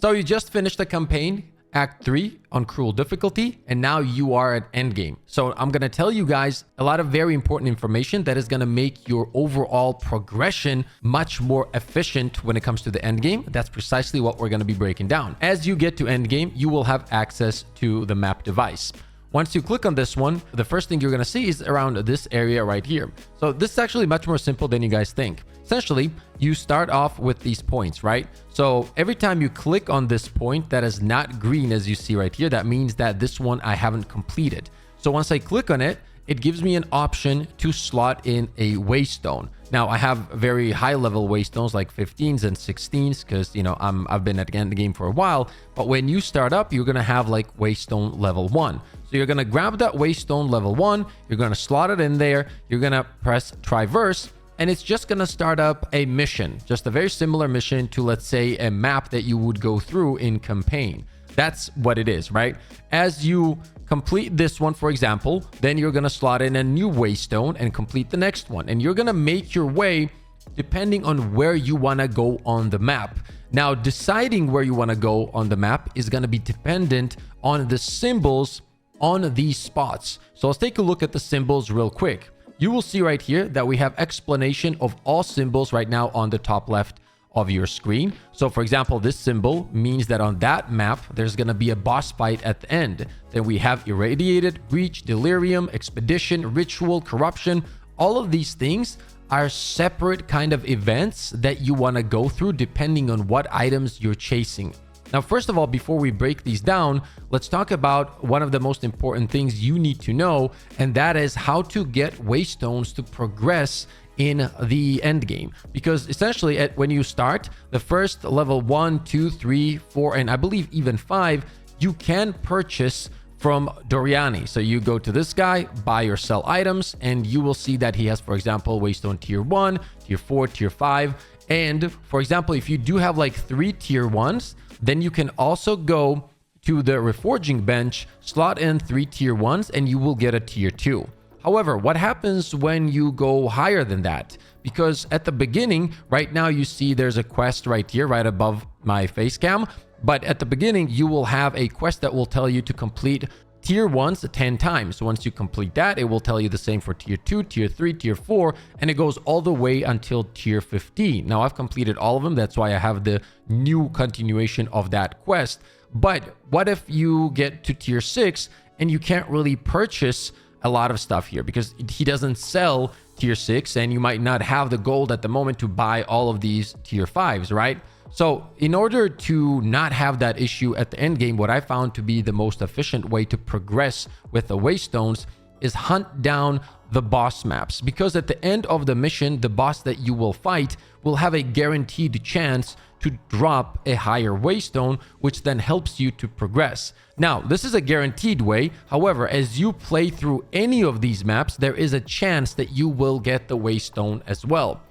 So you just finished the campaign, Act 3 on Cruel difficulty, and now you are at Endgame. So I'm going to tell you guys a lot of very important information that is going to make your overall progression much more efficient when it comes to the Endgame. That's precisely what we're going to be breaking down. As you get to Endgame, you will have access to the map device. Once you click on this one, the first thing you're going to see is around this area right here. So this is actually much more simple than you guys think. Essentially, you start off with these points, right? So every time you click on this point that is not green, as you see right here, that means that this one I haven't completed. So once I click on it, it gives me an option to slot in a waystone. Now I have very high level waystones like 15s and 16s because, you know, I've been at the end of the game for a while. But when you start up, you're going to have like waystone level 1. So you're going to grab that waystone level 1. You're going to slot it in there. You're going to press traverse. And it's just going to start up a mission, just a very similar mission to, let's say, a map that you would go through in campaign. That's what it is, right? As you complete this one, for example, then you're going to slot in a new waystone and complete the next one. And you're going to make your way depending on where you want to go on the map. Now, deciding where you want to go on the map is going to be dependent on the symbols on these spots. So let's take a look at the symbols real quick. You will see right here that we have explanation of all symbols right now on the top left of your screen. So for example, this symbol means that on that map, there's going to be a boss fight at the end. Then we have irradiated, breach, delirium, expedition, ritual, corruption. All of these things are separate kind of events that you want to go through depending on what items you're chasing. Now, first of all, before we break these down, let's talk about one of the most important things you need to know, and that is how to get waystones to progress in the end game. Because essentially when you start the first level 1, 2, 3, 4, and I believe even 5, you can purchase from Doriani. So you go to this guy, buy or sell items, and you will see that he has, for example, waystone tier 1, tier 4, tier 5. And for example, if you do have like 3 tier 1s, then you can also go to the reforging bench, slot in 3 tier 1s, and you will get a tier 2. However, what happens when you go higher than that? Because at the beginning, right now you see there's a quest right here, right above my face cam. But at the beginning, you will have a quest that will tell you to complete tier 1s 10 times. So once you complete that, it will tell you the same for tier 2, tier 3, tier 4, and it goes all the way until tier 15. Now I've completed all of them. That's why I have the new continuation of that quest. But what if you get to tier 6 and you can't really purchase a lot of stuff here because he doesn't sell tier 6 and you might not have the gold at the moment to buy all of these tier 5s, right? So in order to not have that issue at the end game, what I found to be the most efficient way to progress with the waystones is hunt down the boss maps, because at the end of the mission, the boss that you will fight will have a guaranteed chance to drop a higher waystone, which then helps you to progress. Now, this is a guaranteed way. However, as you play through any of these maps, there is a chance that you will get the waystone as well.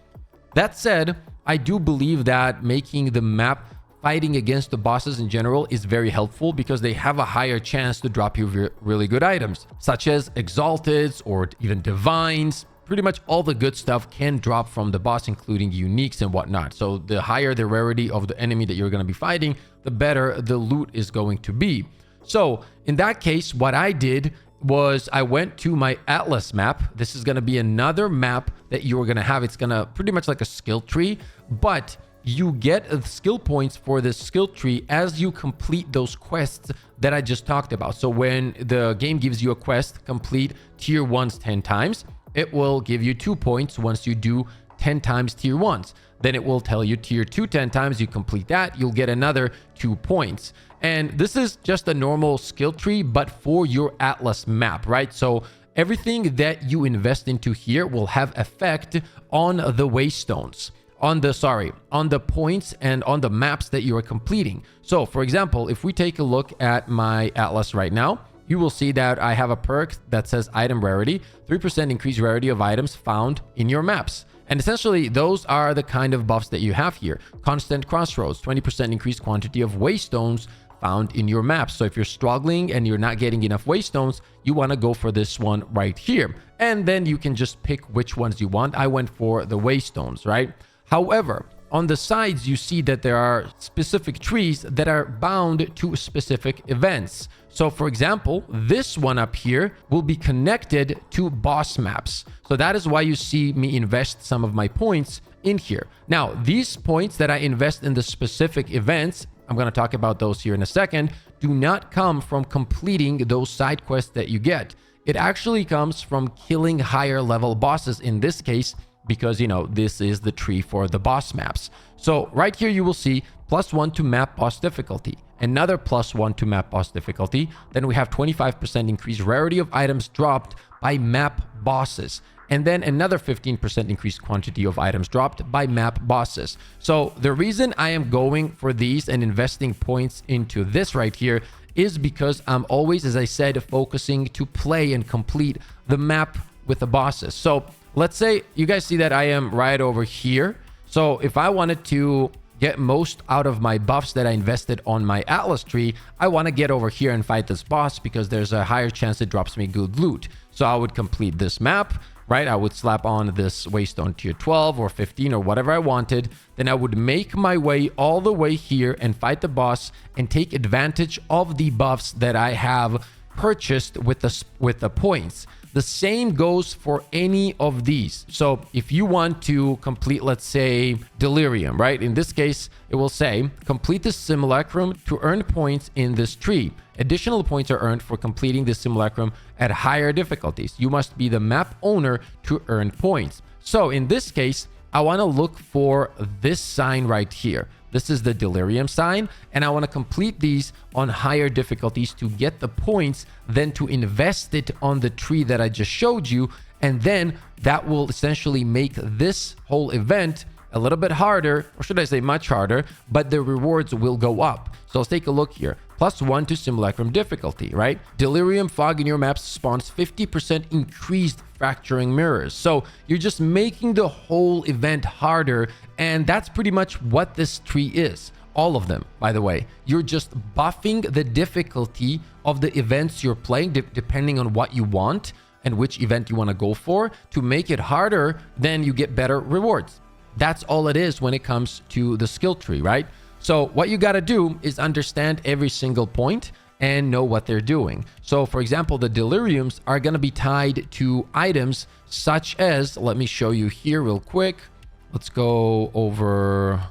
That said, I do believe that making the map fighting against the bosses in general is very helpful because they have a higher chance to drop you really good items, such as Exalteds or even Divines. Pretty much all the good stuff can drop from the boss, including uniques and whatnot. So the higher the rarity of the enemy that you're going to be fighting, the better the loot is going to be. So in that case, what I did was I went to my Atlas map. This is going to be another map that you're going to have. It's going to pretty much like a skill tree, but you get skill points for this skill tree as you complete those quests that I just talked about. So when the game gives you a quest, complete tier 1s 10 times, it will give you 2 points once you do 10 times tier 1s. Then it will tell you tier 2 10 times. You complete that, you'll get another 2 points. And this is just a normal skill tree, but for your Atlas map, right? So everything that you invest into here will have effect on the waystones, on the points and on the maps that you are completing. So for example, if we take a look at my Atlas right now, you will see that I have a perk that says item rarity, 3% increased rarity of items found in your maps. And essentially, those are the kind of buffs that you have here. Constant crossroads, 20% increased quantity of waystones found in your maps. So if you're struggling and you're not getting enough waystones, you want to go for this one right here. And then you can just pick which ones you want. I went for the waystones, right? However, on the sides, you see that there are specific trees that are bound to specific events. So for example, this one up here will be connected to boss maps. So that is why you see me invest some of my points in here. Now, these points that I invest in the specific events, I'm going to talk about those here in a second, do not come from completing those side quests that you get. It actually comes from killing higher level bosses in this case, because, you know, this is the tree for the boss maps. So right here, you will see +1 to map boss difficulty, another +1 to map boss difficulty. Then we have 25% increased rarity of items dropped by map bosses. And then another 15% increased quantity of items dropped by map bosses. So the reason I am going for these and investing points into this right here is because I'm always, as I said, focusing to play and complete the map with the bosses. So let's say you guys see that I am right over here. So if I wanted to get most out of my buffs that I invested on my Atlas tree, I want to get over here and fight this boss because there's a higher chance it drops me good loot. So I would complete this map, right? I would slap on this Waystone tier 12 or 15 or whatever I wanted. Then I would make my way all the way here and fight the boss and take advantage of the buffs that I have purchased with the points. The same goes for any of these. So if you want to complete, let's say, Delirium, right? In this case, it will say, complete the simulacrum to earn points in this tree. Additional points are earned for completing the simulacrum at higher difficulties. You must be the map owner to earn points. So in this case, I want to look for this sign right here. This is the Delirium sign, and I want to complete these on higher difficulties to get the points, then to invest it on the tree that I just showed you, and then that will essentially make this whole event a little bit harder, or should I say much harder, but the rewards will go up. So let's take a look here. +1 to simulacrum difficulty, right? Delirium fog in your map spawns 50% increased fracturing mirrors. So you're just making the whole event harder, and that's pretty much what this tree is. All of them, by the way. You're just buffing the difficulty of the events you're playing, depending on what you want and which event you want to go for. To make it harder, then you get better rewards. That's all it is when it comes to the skill tree, right? So what you got to do is understand every single point and know what they're doing. So for example, the Deliriums are going to be tied to items such as, let me show you here real quick. Let's go over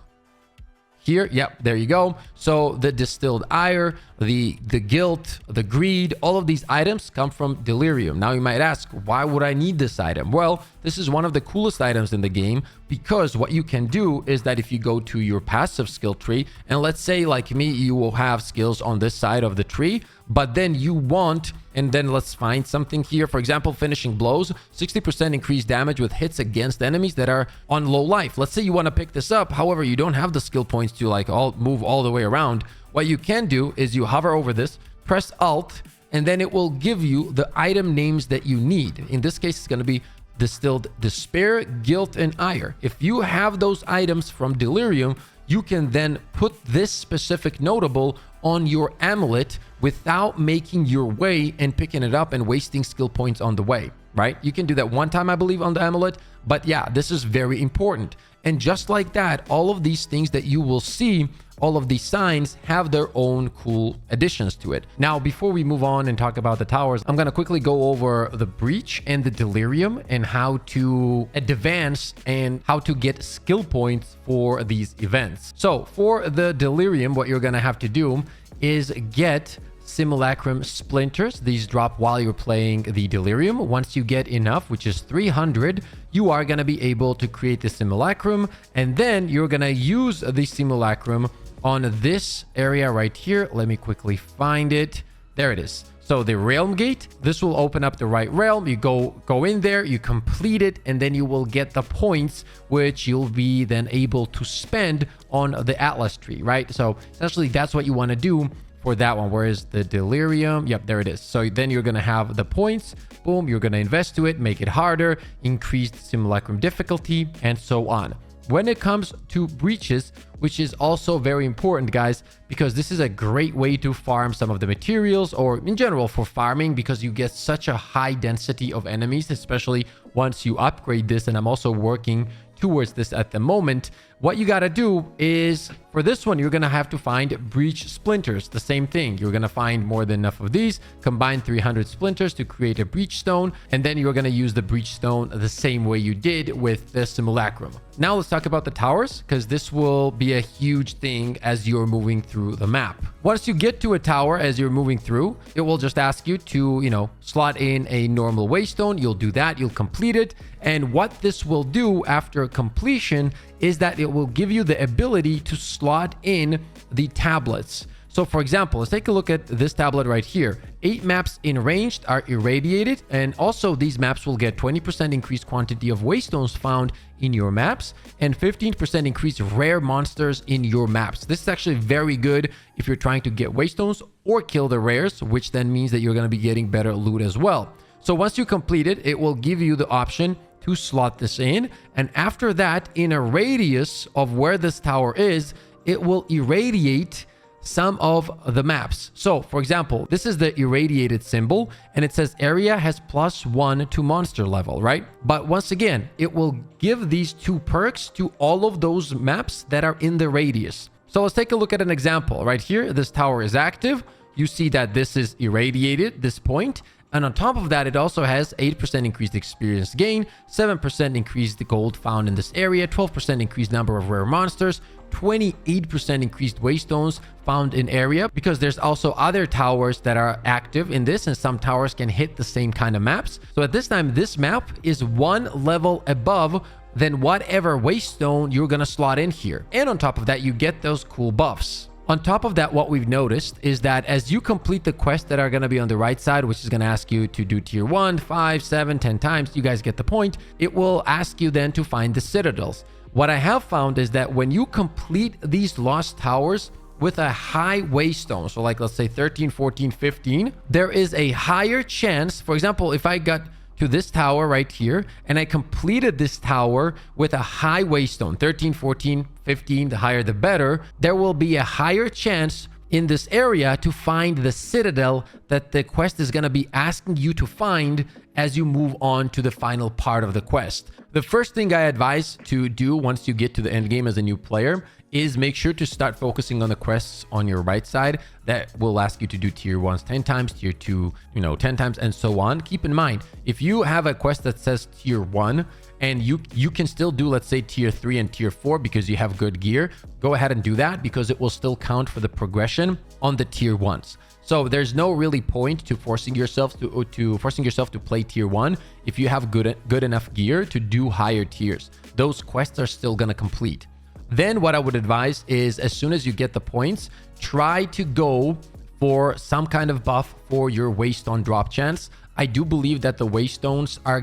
here. Yep, there you go. So the distilled ire, the guilt, the greed, all of these items come from Delirium. Now you might ask, why would I need this item? Well, this is one of the coolest items in the game, because what you can do is that if you go to your passive skill tree, and let's say like me, you will have skills on this side of the tree, but then you want, and then let's find something here. For example, finishing blows, 60% increased damage with hits against enemies that are on low life. Let's say you want to pick this up. However, you don't have the skill points to like move all the way around. What you can do is you hover over this, press Alt, and then it will give you the item names that you need. In this case, it's going to be distilled despair, guilt, and ire. If you have those items from Delirium, you can then put this specific notable on your amulet without making your way and picking it up and wasting skill points on the way, right? You can do that one time, I believe, on the amulet. But yeah, this is very important. And just like that, all of these things that you will see, all of these signs have their own cool additions to it. Now, before we move on and talk about the towers, I'm going to quickly go over the Breach and the Delirium and how to advance and how to get skill points for these events. So for the Delirium, what you're going to have to do is get simulacrum splinters. These drop while you're playing the Delirium. Once you get enough, which is 300, you are going to be able to create the simulacrum, and then you're going to use the simulacrum on this area right here. Let me quickly find it. There it is. So the realm gate, this will open up the right realm. You go in there, you complete it, and then you will get the points, which you'll be then able to spend on the Atlas tree, right? So essentially that's what you want to do for that one. Whereas the Delirium, yep, there it is. So then you're going to have the points, boom, you're going to invest to it, make it harder, increase simulacrum difficulty, and so on. When it comes to breaches, which is also very important, guys, because this is a great way to farm some of the materials, or in general for farming, because you get such a high density of enemies, especially once you upgrade this. And I'm also working towards this at the moment. what you got to do is, for this one, you're going to have to find breach splinters. The same thing. You're going to find more than enough of these, combine 300 splinters to create a breach stone, and then you're going to use the breach stone the same way you did with the simulacrum. Now let's talk about the towers, because this will be a huge thing as you're moving through the map. Once you get to a tower as you're moving through, it will just ask you to, slot in a normal waystone. You'll do that. You'll complete it. And what this will do after completion is that it will give you the ability to slot in the tablets. So for example, let's take a look at this tablet right here. 8 maps in ranged are irradiated, and also these maps will get 20% increased quantity of waystones found in your maps and 15% increased rare monsters in your maps. This is actually very good if you're trying to get waystones or kill the rares, which then means that you're going to be getting better loot as well. So once you complete it, it will give you the option to slot this in, and after that, in a radius of where this tower is, it will irradiate some of the maps. So for example, this is the irradiated symbol, and it says area has +1 to monster level, right? But once again, it will give these 2 perks to all of those maps that are in the radius. So let's take a look at an example right here. This tower is active. You see that this is irradiated, this point. And on top of that, it also has 8% increased experience gain, 7% increased gold found in this area, 12% increased number of rare monsters, 28% increased waystones found in area, because there's also other towers that are active in this, and some towers can hit the same kind of maps. So at this time, this map is 1 level above than whatever waystone you're going to slot in here. And on top of that, you get those cool buffs. On top of that, what we've noticed is that as you complete the quests that are going to be on the right side, which is going to ask you to do tier 1, 5, 7, 10 times, you guys get the point. It will ask you then to find the citadels. What I have found is that when you complete these lost towers with a high waystone, so like let's say 13, 14, 15, there is a higher chance. For example, if I got to this tower right here and I completed this tower with a high waystone, 13, 14, 15, the higher the better, there will be a higher chance in this area to find the citadel that the quest is going to be asking you to find as you move on to the final part of the quest. The first thing I advise to do once you get to the end game as a new player is make sure to start focusing on the quests on your right side that will ask you to do tier 1s 10 times, tier 2, 10 times, and so on. Keep in mind, if you have a quest that says tier 1 and you can still do, let's say, tier 3 and tier 4 because you have good gear, go ahead and do that because it will still count for the progression on the tier 1s. So there's no really point to forcing yourself to play tier 1 if you have good enough gear to do higher tiers. Those quests are still going to complete. Then what I would advise is, as soon as you get the points, try to go for some kind of buff for your waystone drop chance. I do believe that the waystones are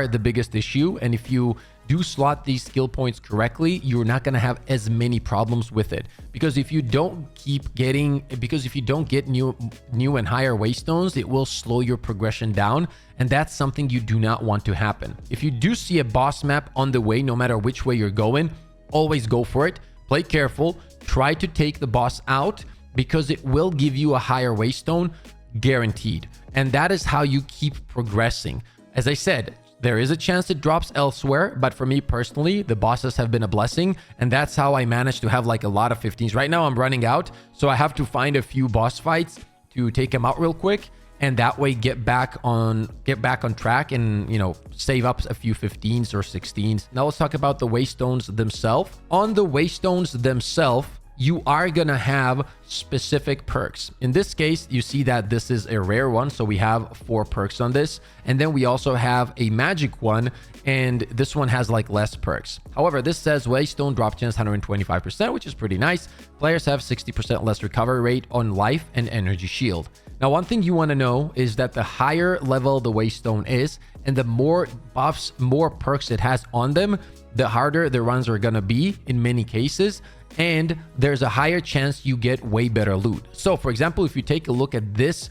the biggest issue, and if you do slot these skill points correctly, you're not going to have as many problems with it. Because if you don't get new and higher waystones, it will slow your progression down, and that's something you do not want to happen. If you do see a boss map on the way, no matter which way you're going, always go for it. Play careful. Try to take the boss out because it will give you a higher waystone, guaranteed. And that is how you keep progressing. As I said, there is a chance it drops elsewhere, but for me personally, the bosses have been a blessing, and that's how I managed to have like a lot of 15s. Right now I'm running out, so I have to find a few boss fights to take them out real quick, and that way get back on track and save up a few 15s or 16s. Now let's talk about the waystones themselves. On the waystones themselves, you are gonna have specific perks. In this case, you see that this is a rare one, so we have 4 perks on this, and then we also have a magic one, and this one has like less perks. However, this says waystone drop chance 125%, which is pretty nice. Players have 60% less recovery rate on life and energy shield. Now, one thing you want to know is that the higher level the waystone is, and the more buffs, more perks it has on them, the harder the runs are going to be in many cases, and there's a higher chance you get way better loot. So, for example, if you take a look at this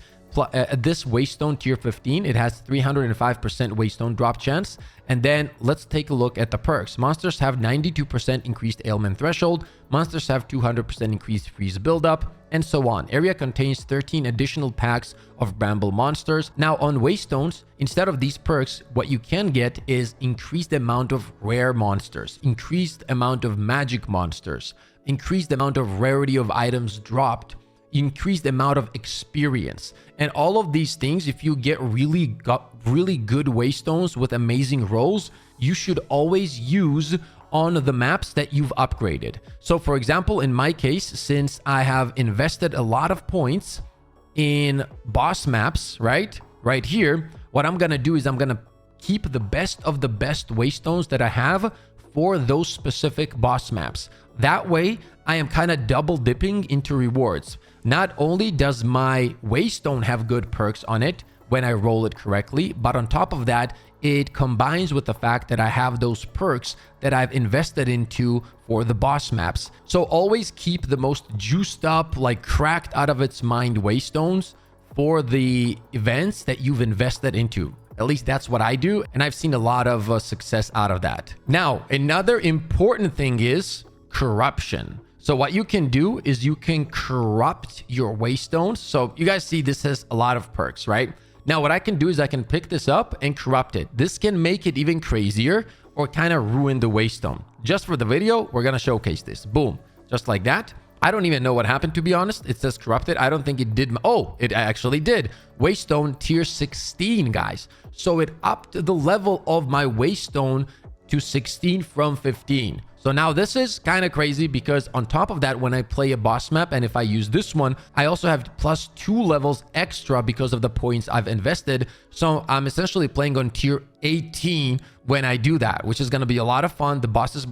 this Waystone tier 15, it has 305% Waystone drop chance. And then let's take a look at the perks. Monsters have 92% increased ailment threshold. Monsters have 200% increased freeze buildup, and so on. Area contains 13 additional packs of bramble monsters. Now on Waystones, instead of these perks, what you can get is increased amount of rare monsters, increased amount of magic monsters, increased amount of rarity of items dropped, increased amount of experience. And all of these things, if you get really good Waystones with amazing rolls, you should always use on the maps that you've upgraded. So for example, in my case, since I have invested a lot of points in boss maps, right here, what I'm gonna do is I'm gonna keep the best of the best Waystones that I have for those specific boss maps. That way, I am kind of double dipping into rewards. Not only does my Waystone have good perks on it when I roll it correctly, but on top of that, it combines with the fact that I have those perks that I've invested into for the boss maps. So always keep the most juiced up, like cracked out of its mind Waystones for the events that you've invested into. At least that's what I do, and I've seen a lot of success out of that. Now, another important thing is corruption. So what you can do is you can corrupt your Waystones. So you guys see this has a lot of perks, right? Now what I can do is I can pick this up and corrupt it. This can make it even crazier or kind of ruin the Waystone. Just for the video, we're going to showcase this. Boom. Just like that. I don't even know what happened, to be honest. It says corrupted. I don't think it did. Oh, it actually did. Waystone tier 16, guys. So it upped the level of my Waystone to 16 from 15. So now this is kind of crazy because on top of that, when I play a boss map and if I use this one, I also have +2 levels extra because of the points I've invested. So I'm essentially playing on tier 18 when I do that, which is going to be a lot of fun. The boss is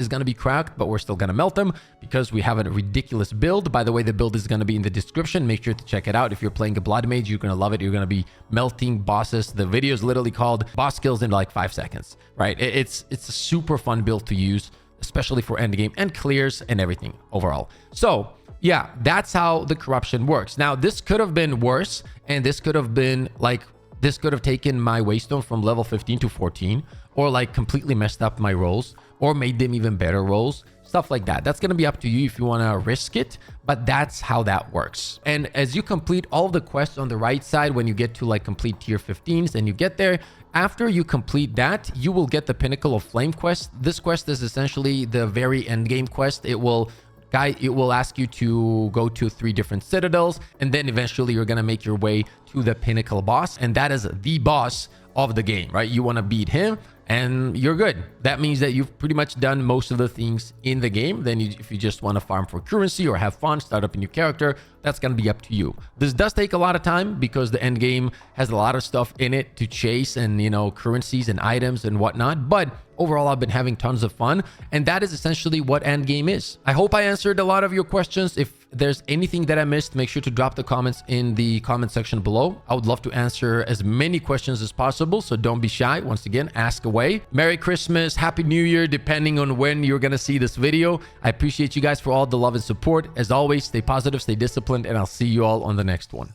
going to be cracked, but we're still going to melt them because we have a ridiculous build. By the way, the build is going to be in the description. Make sure to check it out. If you're playing a blood mage, you're going to love it. You're going to be melting bosses. The video is literally called boss kills in like 5 seconds, right? It's a super fun build to use, especially for endgame and clears and everything overall. So yeah, that's how the corruption works. Now this could have been worse, and this could have been like, this could have taken my Waystone from level 15 to 14, or like completely messed up my rolls, or made them even better rolls, stuff like that. That's going to be up to you if you want to risk it, but that's how that works. And as you complete all of the quests on the right side, when you get to like complete tier 15s and you get there, after you complete that, you will get the Pinnacle of Flame quest. This quest is essentially the very end game quest. It will ask you to go to 3 different citadels, and then eventually you're going to make your way to the Pinnacle boss, and that is the boss of the game, right? You want to beat him and you're good. That means that you've pretty much done most of the things in the game. Then if you just want to farm for currency or have fun, start up a new character, that's going to be up to you. This does take a lot of time because the end game has a lot of stuff in it to chase, and you know, currencies and items and whatnot, but overall I've been having tons of fun, and that is essentially what endgame is. I hope I answered a lot of your questions. If there's anything that I missed, make sure to drop the comments in the comment section below. I would love to answer as many questions as possible, so don't be shy. Once again, ask away. Merry Christmas, Happy New Year, depending on when you're gonna see this video. I appreciate you guys for all the love and support. As always, stay positive, stay disciplined, and I'll see you all on the next one.